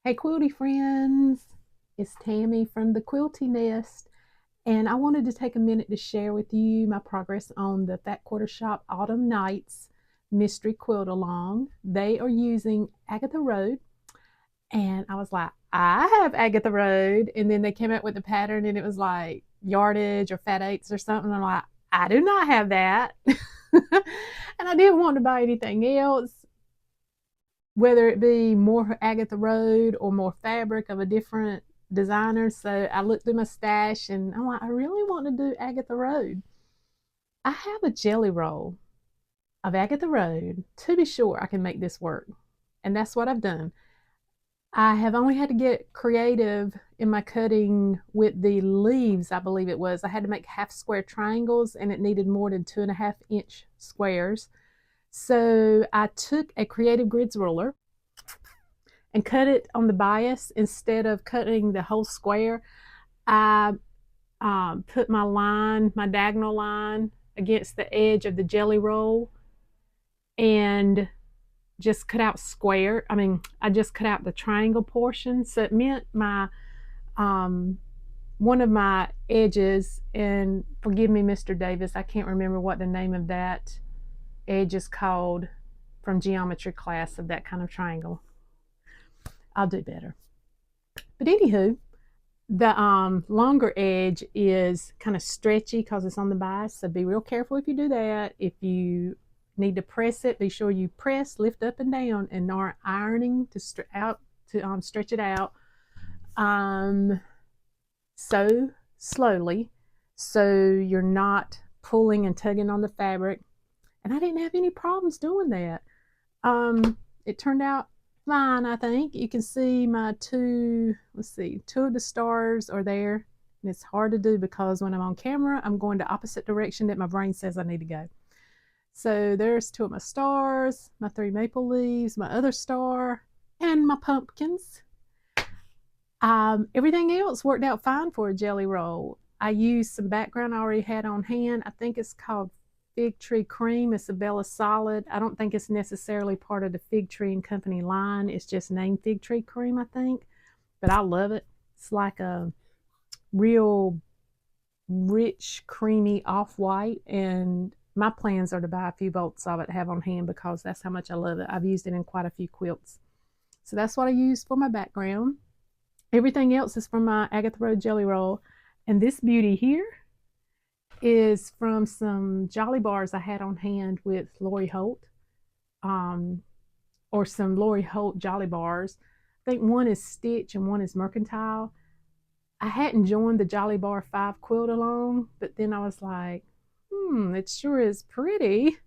Hey Quilty friends, it's Tammy from the Quilty Nest, and I wanted to take a minute to share with you my progress on the Fat Quarter Shop Autumn Nights Mystery Quilt Along. They are using Agatha Road, and I was like, I have Agatha Road, and then they came out with the pattern, and it was like yardage or fat eighths or something. I'm like, I do not have that, and I didn't want to buy anything else, whether it be more Agatha Road or more fabric of a different designer. So I looked through my stash and I'm like, I really want to do Agatha Road. I have a jelly roll of Agatha Road to be sure I can make this work. And that's what I've done. I have only had to get creative in my cutting with the leaves, I believe it was. I had to make half square triangles and it needed more than 2.5 inch squares. So I took a Creative Grids ruler and cut it on the bias instead of cutting the whole square. I put my line, my diagonal line, against the edge of the jelly roll and just cut out square. I just cut out the triangle portion. So it meant my one of my edges, and forgive me, Mr. Davis, I can't remember what the name of that edge is called from geometry class of that kind of triangle. I'll do better. But anywho, the longer edge is kind of stretchy because it's on the bias, so be real careful if you do that. If you need to press it, be sure you press, lift up and down, and are ironing to stretch it out so slowly, so you're not pulling and tugging on the fabric. And I didn't have any problems doing that. It turned out fine, I think. You can see my two of the stars are there. And it's hard to do because when I'm on camera, I'm going the opposite direction that my brain says I need to go. So there's two of my stars, my three maple leaves, my other star, and my pumpkins. Everything else worked out fine for a jelly roll. I used some background I already had on hand. I think it's called Fig Tree Cream. It's a Bella Solid. I don't think it's necessarily part of the Fig Tree and Company line. It's just named Fig Tree Cream, I think. But I love it. It's like a real rich, creamy off-white. And my plans are to buy a few bolts of it to have on hand because that's how much I love it. I've used it in quite a few quilts. So that's what I used for my background. Everything else is from my Agatha Road Jelly Roll. And this beauty here is from some Jolly Bars I had on hand with Lori Holt, or some Lori Holt Jolly Bars. I think one is Stitch and one is Mercantile. I hadn't joined the Jolly Bar 5 quilt along, but then I was like, it sure is pretty.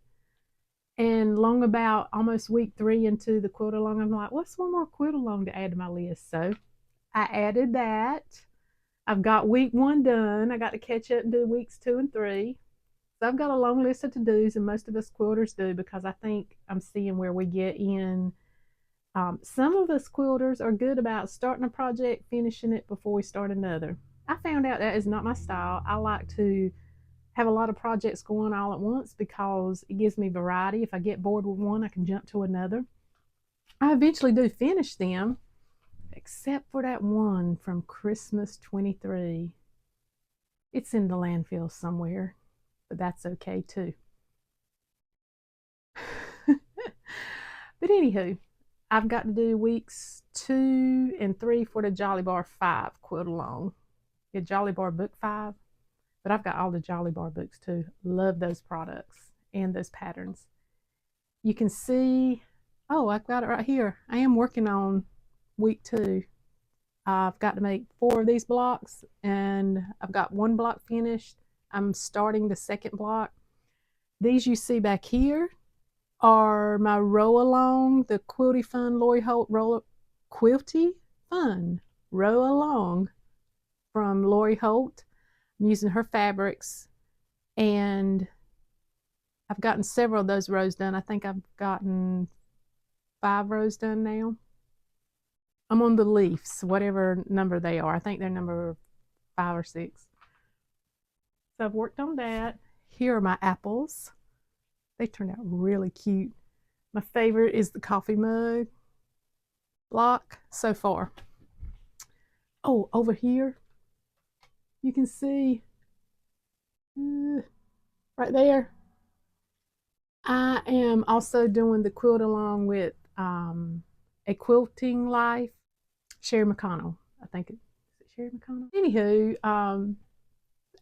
And long about almost week 3 into the quilt along, I'm like, what's one more quilt along to add to my list? So I added that. I've got week 1 done. I got to catch up and do weeks 2 and 3. So I've got a long list of to-dos, and most of us quilters do, because I think I'm seeing where we get in. Some of us quilters are good about starting a project, finishing it before we start another. I found out that is not my style. I like to have a lot of projects going all at once because it gives me variety. If I get bored with one, I can jump to another. I eventually do finish them, except for that one from Christmas 23. It's in the landfill somewhere, but that's okay too. But anywho, I've got to do weeks 2 and 3 for the Jolly Bar 5 quilt along. The Jolly Bar book 5, but I've got all the Jolly Bar books too. Love those products and those patterns. You can see, oh, I've got it right here. I am working on week 2. I've got to make 4 of these blocks, and I've got 1 block finished. I'm starting the 2nd block. These you see back here are my row along, the Quilty Fun Lori Holt Quilty Fun row along from Lori Holt. I'm using her fabrics, and I've gotten several of those rows done. I think I've gotten 5 rows done now. I'm on the leaves, whatever number they are. I think they're number 5 or 6. So I've worked on that. Here are my apples. They turned out really cute. My favorite is the coffee mug. block so far. Oh, over here, you can see right there. I am also doing the quilt along with A Quilting Life, Sherry McConnell. I think it's Sherry McConnell. Anywho,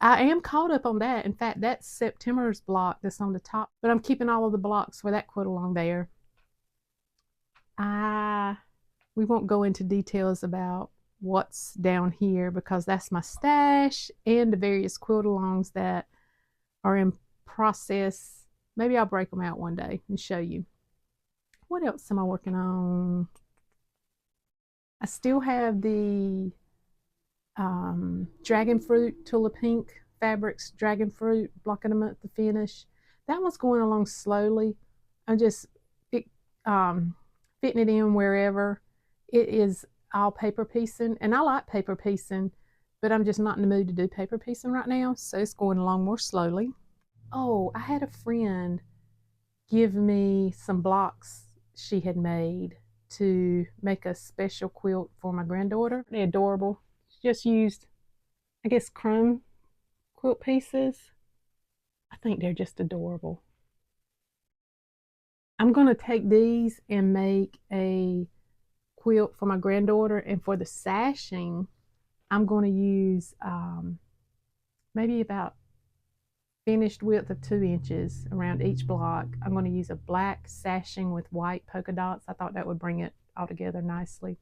I am caught up on that. In fact, that's September's block that's on the top, but I'm keeping all of the blocks for that quilt along there. We won't go into details about what's down here because that's my stash and the various quilt alongs that are in process. Maybe I'll break them out one day and show you. What else am I working on? I still have the Dragon Fruit Tula Pink Fabrics Dragon Fruit blocking them up to finish. That one's going along slowly. I'm just fitting it in wherever. It is all paper piecing, and I like paper piecing, but I'm just not in the mood to do paper piecing right now, so it's going along more slowly. Oh, I had a friend give me some blocks she had made to make a special quilt for my granddaughter. They're adorable. She just used, I guess, crumb quilt pieces. I think they're just adorable. I'm going to take these and make a quilt for my granddaughter, and for the sashing, I'm going to use maybe about finished width of 2 inches around each block. I'm going to use a black sashing with white polka dots. I thought that would bring it all together nicely.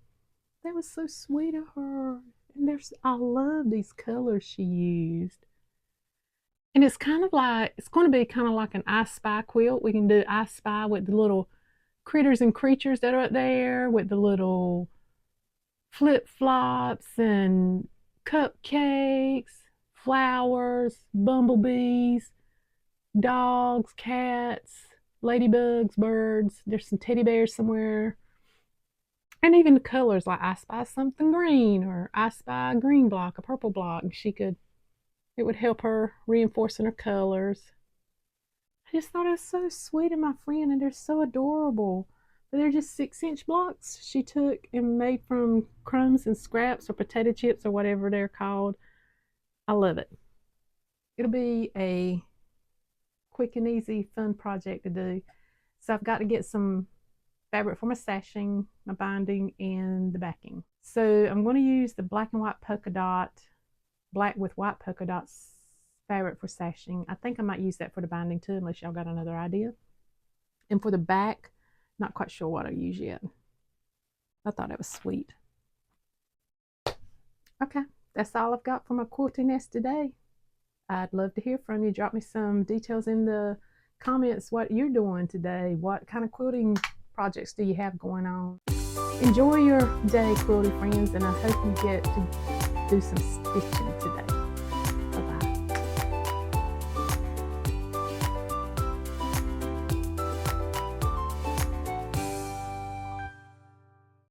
That was so sweet of her. And I love these colors she used. And it's kind of like, it's going to be kind of like an I Spy quilt. We can do I Spy with the little critters and creatures that are up there, with the little flip-flops and cupcakes, flowers, bumblebees, dogs, cats, ladybugs, birds. There's some teddy bears somewhere. And even the colors, like I Spy something green, or I Spy a green block, a purple block. It would help her reinforcing her colors. I just thought it was so sweet of my friend, and they're so adorable. But they're just 6-inch blocks she took and made from crumbs and scraps or potato chips or whatever they're called. I love it. It'll be a quick and easy, fun project to do. So I've got to get some fabric for my sashing, my binding, and the backing. So I'm going to use the black and white polka dot, black with white polka dots fabric for sashing. I think I might use that for the binding too, unless y'all got another idea. And for the back, not quite sure what I'll use yet. I thought it was sweet. Okay, that's all I've got for my quilting nest today. I'd love to hear from you. Drop me some details in the comments what you're doing today. What kind of quilting projects do you have going on? Enjoy your day, quilty friends, and I hope you get to do some stitching today.